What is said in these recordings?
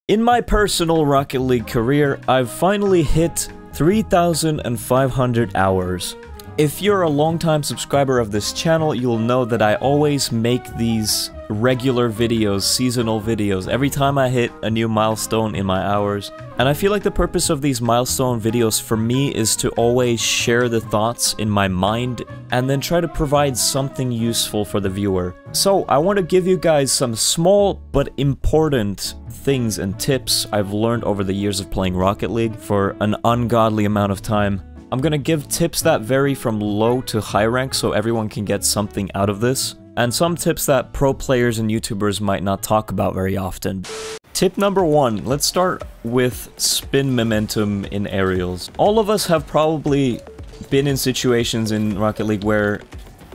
In my personal Rocket League career, I've finally hit 3,500 hours. If you're a longtime subscriber of this channel, you'll know that I always make these regular videos, seasonal videos, every time I hit a new milestone in my hours. And I feel like the purpose of these milestone videos for me is to always share the thoughts in my mind and then try to provide something useful for the viewer. So I want to give you guys some small but important things and tips I've learned over the years of playing Rocket League for an ungodly amount of time. I'm gonna give tips that vary from low to high rank so everyone can get something out of this, and some tips that pro players and YouTubers might not talk about very often. Tip number 1, let's start with spin momentum in aerials. All of us have probably been in situations in Rocket League where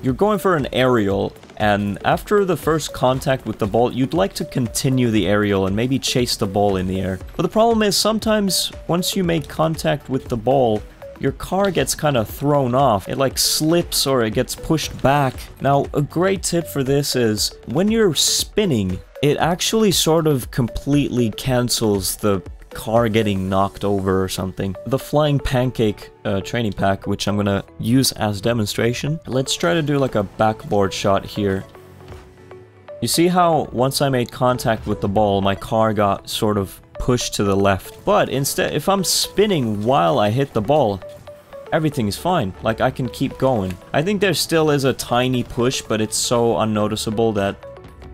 you're going for an aerial, and after the first contact with the ball, you'd like to continue the aerial and maybe chase the ball in the air. But the problem is sometimes once you make contact with the ball, your car gets kind of thrown off. It like slips or it gets pushed back. Now, a great tip for this is when you're spinning, it actually sort of completely cancels the car getting knocked over or something. The flying pancake training pack, which I'm gonna use as demonstration. Let's try to do like a backboard shot here. You see how once I made contact with the ball, my car got sort of pushed to the left. But instead, if I'm spinning while I hit the ball, everything is fine. Like, I can keep going. I think there still is a tiny push, but it's so unnoticeable that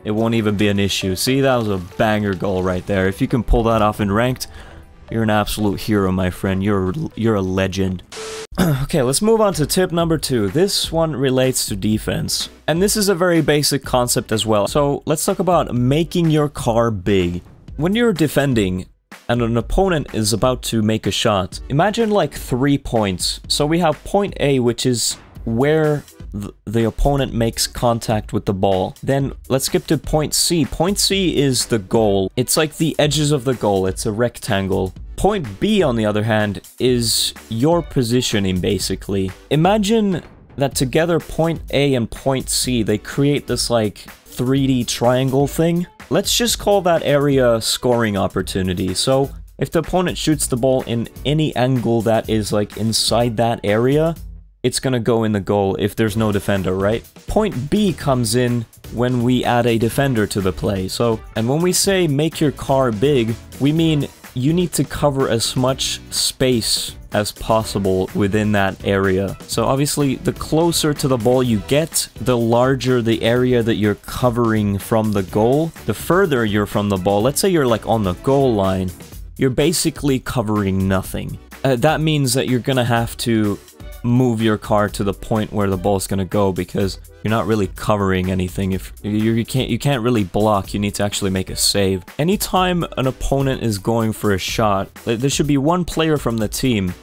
it won't even be an issue. See, that was a banger goal right there. If you can pull that off in ranked, you're an absolute hero, my friend. You're a legend. Okay, let's move on to tip number 2. This one relates to defense. And this is a very basic concept as well. So let's talk about making your car big. When you're defending and an opponent is about to make a shot, imagine like 3 points. So we have point A, which is where the opponent makes contact with the ball. Then let's skip to point C. Point C is the goal. It's like the edges of the goal. It's a rectangle. Point B, on the other hand, is your positioning, basically. Imagine that together point A and point C, they create this like 3D triangle thing. Let's just call that area scoring opportunity. So if the opponent shoots the ball in any angle that is like inside that area, it's gonna go in the goal if there's no defender, right? Point B comes in when we add a defender to the play. So, and when we say make your car big, we mean you need to cover as much space as possible within that area. So obviously, the closer to the ball you get, the larger the area that you're covering from the goal. The further you're from the ball, let's say you're like on the goal line, you're basically covering nothing. That means that you're gonna have to move your car to the point where the ball's gonna go, because you're not really covering anything. If you can't really block, you need to actually make a save. Anytime an opponent is going for a shot, there should be one player from the team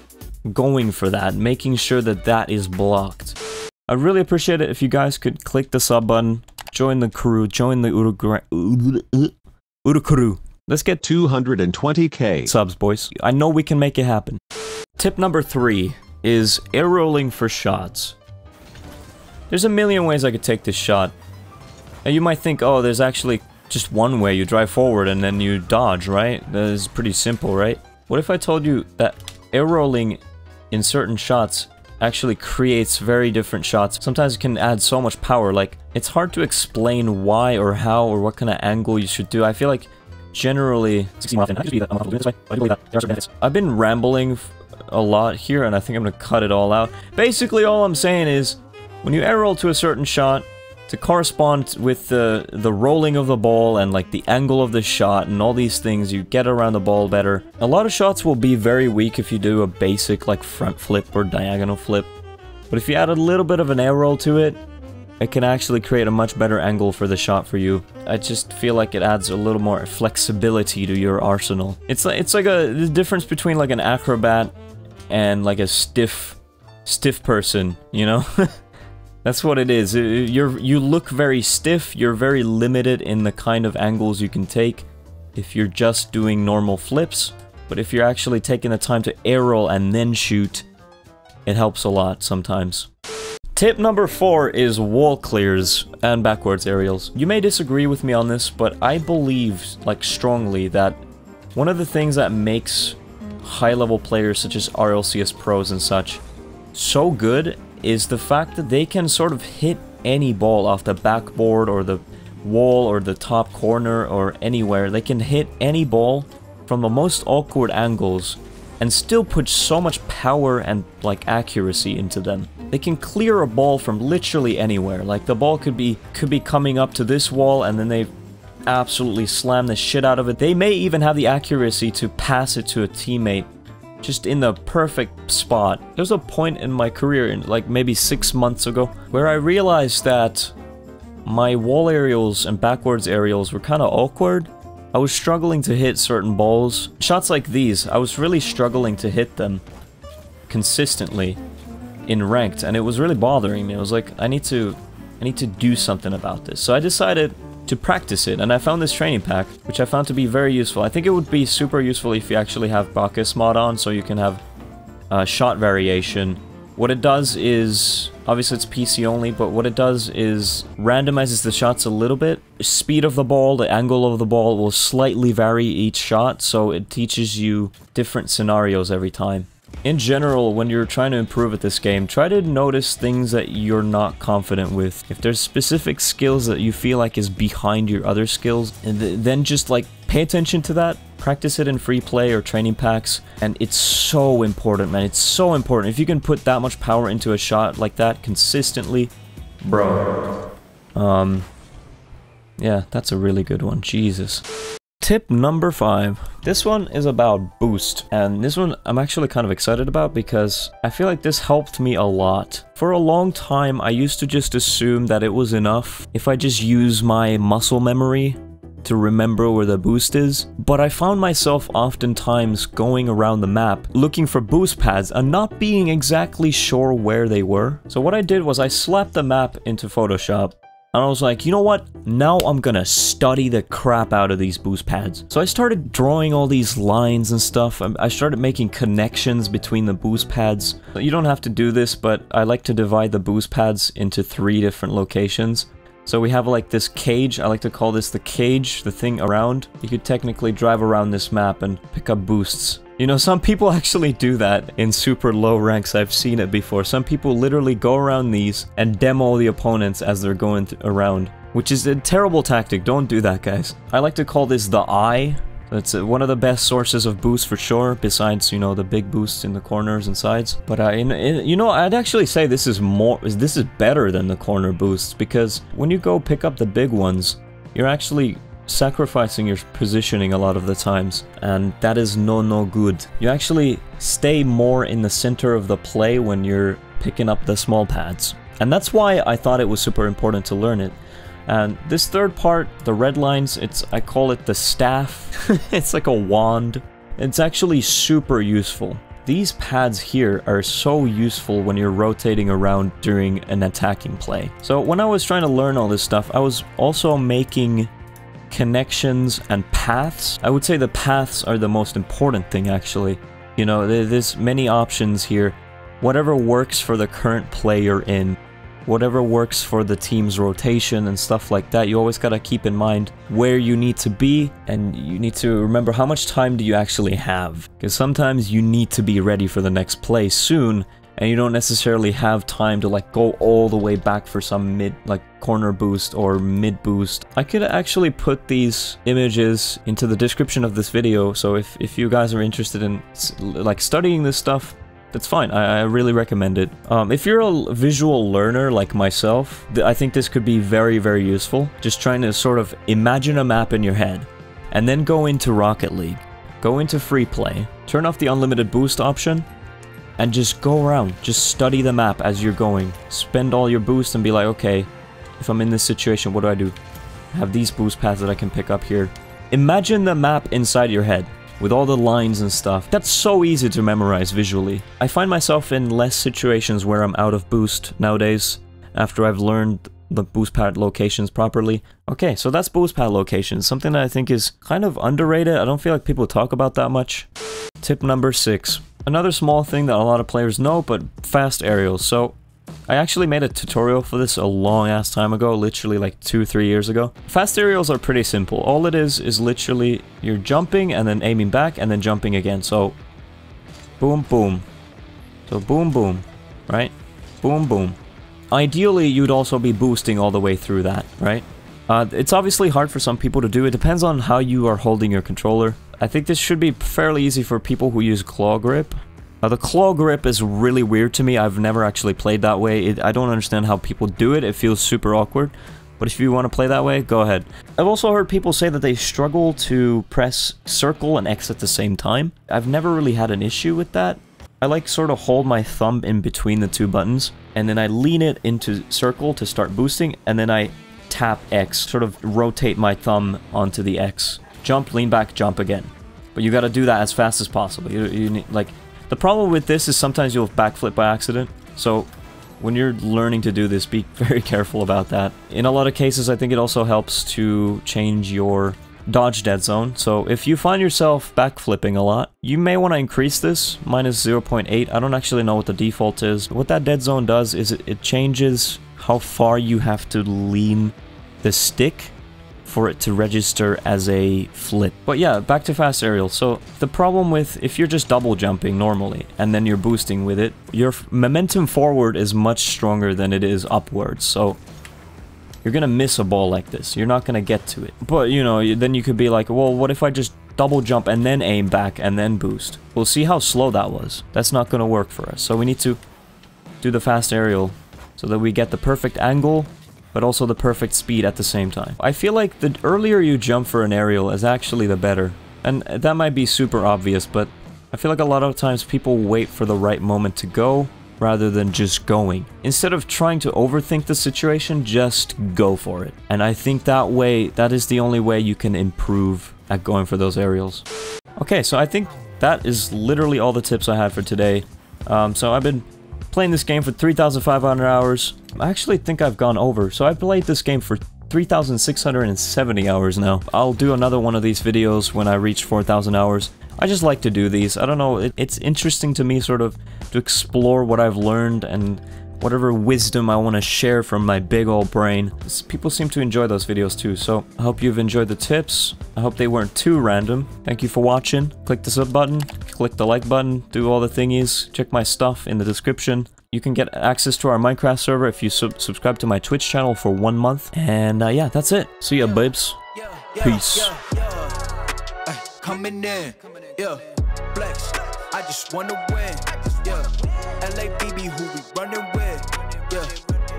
going for that, making sure that that is blocked. I'd really appreciate it if you guys could click the sub button, join the crew, join the Linkuru. Let's get 220k subs, boys. I know we can make it happen. Tip number 3 is air rolling for shots. There's a million ways I could take this shot. Now you might think, oh, there's actually just one way. You drive forward and then you dodge, right? That is pretty simple, right? What if I told you that air rolling in certain shots actually creates very different shots? Sometimes it can add so much power. Like, it's hard to explain why or how or what kind of angle you should do. I feel like generally I've been rambling a lot here, and I think I'm gonna cut it all out. Basically, all I'm saying is, when you air roll to a certain shot, to correspond with the rolling of the ball and like the angle of the shot and all these things, you get around the ball better. A lot of shots will be very weak if you do a basic like front flip or diagonal flip, but if you add a little bit of an air roll to it, it can actually create a much better angle for the shot for you. I just feel like it adds a little more flexibility to your arsenal. It's like the difference between like an acrobat and like a stiff person, you know? That's what it is. You look very stiff, you're very limited in the kind of angles you can take if you're just doing normal flips, but if you're actually taking the time to air roll and then shoot, it helps a lot sometimes. Tip number 4 is wall clears and backwards aerials. You may disagree with me on this, but I believe, like, strongly that One of the things that makes high-level players such as RLCS pros and such so good is the fact that they can sort of hit any ball off the backboard or the wall or the top corner or anywhere. They can hit any ball from the most awkward angles and still put so much power and like accuracy into them. They can clear a ball from literally anywhere. Like the ball could be coming up to this wall and then they absolutely slam the shit out of it. They may even have the accuracy to pass it to a teammate just in the perfect spot. There was a point in my career, like maybe 6 months ago, where I realized that my wall aerials and backwards aerials were kind of awkward. I was struggling to hit certain balls. Shots like these, I was really struggling to hit them consistently in ranked, and it was really bothering me. I was like, I need to do something about this. So I decided to practice it, and I found this training pack, which I found to be very useful. I think it would be super useful if you actually have Bacchus mod on, so you can have shot variation. What it does is, obviously it's PC only, but what it does is randomizes the shots a little bit. Speed of the ball, the angle of the ball will slightly vary each shot, so it teaches you different scenarios every time. In general, when you're trying to improve at this game, try to notice things that you're not confident with. If there's specific skills that you feel like is behind your other skills, and then just like pay attention to that. Practice it in free play or training packs, and it's so important, man. It's so important. If you can put that much power into a shot like that consistently, bro. Yeah, that's a really good one. Jesus. Tip number 5. This one is about boost, and this one I'm actually kind of excited about because I feel like this helped me a lot. For a long time, I used to just assume that it was enough if I just use my muscle memory to remember where the boost is, but I found myself oftentimes going around the map looking for boost pads and not being exactly sure where they were. So what I did was I slapped the map into Photoshop, and I was like, you know what? Now I'm gonna study the crap out of these boost pads. So I started drawing all these lines and stuff. I started making connections between the boost pads. You don't have to do this, but I like to divide the boost pads into 3 different locations. So we have like this cage. I like to call this the cage, the thing around. You could technically drive around this map and pick up boosts. You know, some people actually do that in super low ranks. I've seen it before. Some people literally go around these and demo the opponents as they're going around, which is a terrible tactic. Don't do that, guys. I like to call this the eye. It's one of the best sources of boost for sure, besides, you know, the big boosts in the corners and sides. But, you know, I'd actually say this is better than the corner boosts, because when you go pick up the big ones, you're actually sacrificing your positioning a lot of the times, and that is no good. You actually stay more in the center of the play when you're picking up the small pads. And that's why I thought it was super important to learn it. And this third part, the red lines, I call it the staff. It's like a wand. It's actually super useful. These pads here are so useful when you're rotating around during an attacking play. So when I was trying to learn all this stuff, I was also making connections and paths. I would say the paths are the most important thing, actually. You know, there's many options here. Whatever works for the current play you're in, whatever works for the team's rotation and stuff like that, you always gotta keep in mind where you need to be, and you need to remember how much time do you actually have. Because sometimes you need to be ready for the next play soon, and you don't necessarily have time to like go all the way back for some corner boost or mid boost. I could actually put these images into the description of this video, so if you guys are interested in like studying this stuff, that's fine. I really recommend it. If you're a visual learner like myself, I think this could be very, very useful. Just trying to sort of imagine a map in your head, and then go into Rocket League, go into free play, turn off the unlimited boost option, and just go around. Just study the map as you're going. Spend all your boost and be like, okay, if I'm in this situation, what do I do? I have these boost paths that I can pick up here. Imagine the map inside your head, with all the lines and stuff. That's so easy to memorize visually. I find myself in less situations where I'm out of boost nowadays, after I've learned the boost pad locations properly. Okay, so that's boost pad locations, something that I think is kind of underrated. I don't feel like people talk about that much. Tip number 6. Another small thing that a lot of players know, but fast aerials. So I actually made a tutorial for this a long ass time ago, literally like 2-3 years ago. Fast aerials are pretty simple. All it is literally you're jumping and then aiming back and then jumping again. So boom, boom. So boom, boom, right? Boom, boom. Ideally, you'd also be boosting all the way through that, right? It's obviously hard for some people to do. It depends on how you are holding your controller. I think this should be fairly easy for people who use claw grip. The claw grip is really weird to me. I've never actually played that way. I don't understand how people do it. It feels super awkward. But if you want to play that way, go ahead. I've also heard people say that they struggle to press circle and X at the same time. I've never really had an issue with that. I like sort of hold my thumb in between the two buttons, and then I lean it into circle to start boosting, and then I tap X, sort of rotate my thumb onto the X. Jump, lean back, jump again. But you gotta do that as fast as possible. You need, like, the problem with this is sometimes you'll backflip by accident, so when you're learning to do this, be very careful about that. In a lot of cases, I think it also helps to change your dodge dead zone. So if you find yourself backflipping a lot, you may want to increase this, minus 0.8. I don't actually know what the default is. What that dead zone does is it changes how far you have to lean the stick for it to register as a flip. But yeah, back to fast aerial. So the problem with, if you're just double jumping normally and then you're boosting with it, your momentum forward is much stronger than it is upwards. So you're gonna miss a ball like this. You're not gonna get to it. But, you know, then you could be like, well, what if I just double jump and then aim back and then boost? We'll see how slow that was. That's not gonna work for us. So we need to do the fast aerial so that we get the perfect angle, but also the perfect speed at the same time. I feel like the earlier you jump for an aerial is actually the better. And that might be super obvious, but I feel like a lot of times people wait for the right moment to go, rather than just going. Instead of trying to overthink the situation, just go for it. And I think that way, that is the only way you can improve at going for those aerials. Okay, so I think that is literally all the tips I had for today. So I've been playing this game for 3,500 hours. I actually think I've gone over. So I've played this game for 3,670 hours now. I'll do another one of these videos when I reach 4,000 hours. I just like to do these. I don't know, it's interesting to me sort of to explore what I've learned and whatever wisdom I want to share from my big old brain. People seem to enjoy those videos too, so I hope you've enjoyed the tips. I hope they weren't too random. Thank you for watching. Click the sub button, click the like button, do all the thingies, check my stuff in the description. You can get access to our Minecraft server if you subscribe to my Twitch channel for 1 month. And yeah, that's it. See ya, babes. Peace. Coming in, yeah, flex, I just wanna win, yeah, LABB who we running with, yeah,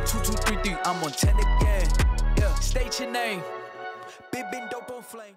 2233, I'm on 10 again, yeah, state your name, big dope on flame.